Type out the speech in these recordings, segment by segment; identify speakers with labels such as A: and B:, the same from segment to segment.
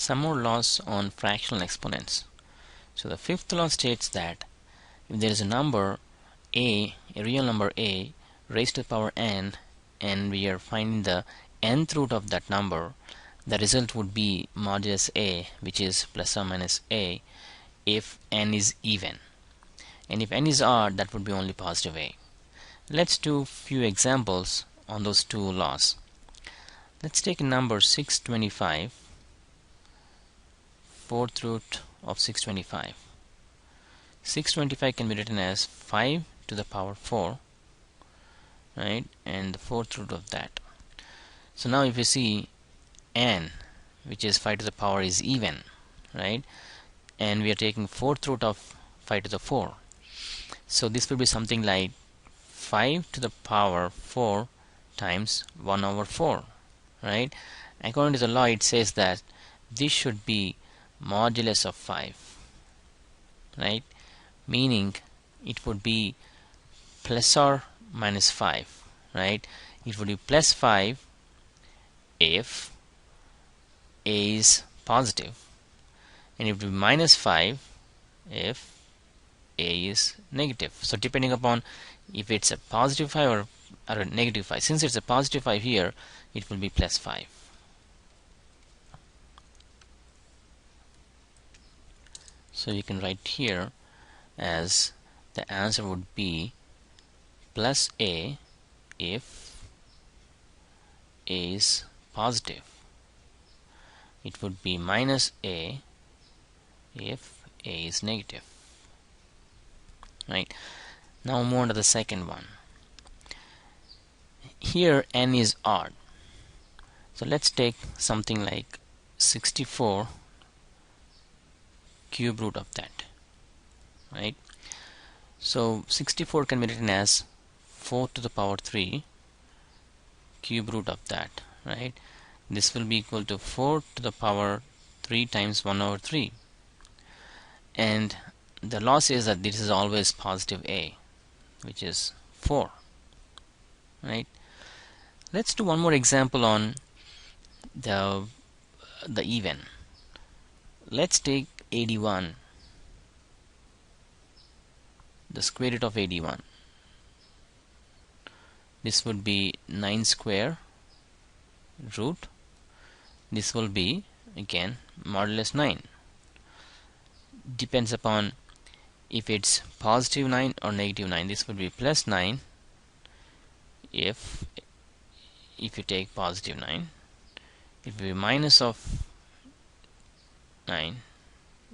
A: Some more laws on fractional exponents. So the fifth law states that if there is a number a real number a raised to the power n, and we are finding the nth root of that number, the result would be modulus a, which is plus or minus a, if n is even. And if n is odd, that would be only positive a. Let's do few examples on those two laws. Let's take a number 625, fourth root of 625. 625 can be written as 5 to the power 4, right, and the fourth root of that. So now if you see n, which is 5 to the power, is even, right, and we are taking fourth root of 5 to the 4. So this will be something like 5 to the power 4 times 1 over 4, right? According to the law, it says that this should be modulus of 5, right? Meaning it would be plus or minus 5, right? It would be plus 5 if a is positive, and it would be minus 5 if a is negative. So depending upon if it's a positive 5 or a negative 5. Since it's a positive 5 here, it will be plus 5. So you can write here as the answer would be plus a if a is positive. It would be minus a if a is negative. Right. Now move on to the second one. Here n is odd. So let's take something like 64 cube root of that. Right. So 64 can be written as 4 to the power 3 cube root of that. Right. This will be equal to 4 to the power 3 times 1 over 3. And the law says that this is always positive a, which is 4. Right. Let's do one more example on the even. Let's take 81, the square root of 81. This would be 9 square root. This will be again modulus 9. Depends upon if it's positive 9 or negative 9. This would be plus 9 if you take positive 9. It will be minus of 9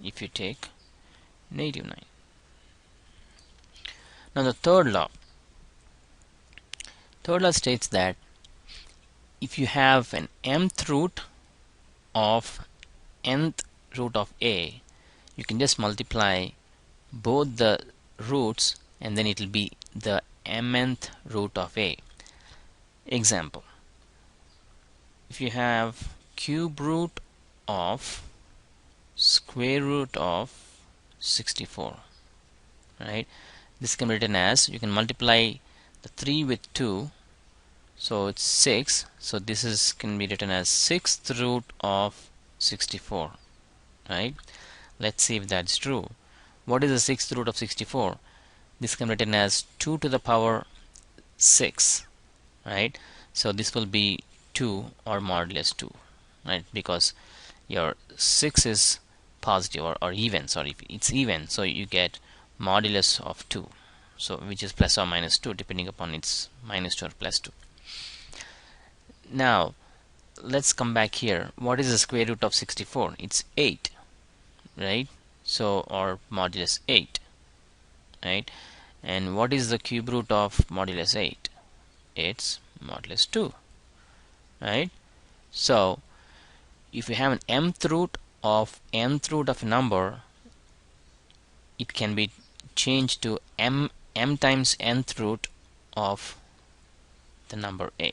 A: if you take negative 9. Now the third law states that if you have an mth root of nth root of a, you can just multiply both the roots and then it will be the mnth root of a. Example, if you have cube root of square root of 64, right, this can be written as, you can multiply the 3 with 2, so it's 6, so this is can be written as 6th root of 64, right? Let's see if that's true. What is the 6th root of 64? This can be written as 2 to the power 6, right? So this will be 2 or modulus 2, right? Because your 6 is positive or even, sorry, it's even, so you get modulus of 2, so which is plus or minus 2, depending upon its minus 2 or plus 2. Now let's come back here. What is the square root of 64? It's 8, right? So, or modulus 8, right? And what is the cube root of modulus 8? It's modulus 2, right? So if you have an mth root of a number, it can be changed to m times nth root of the number a.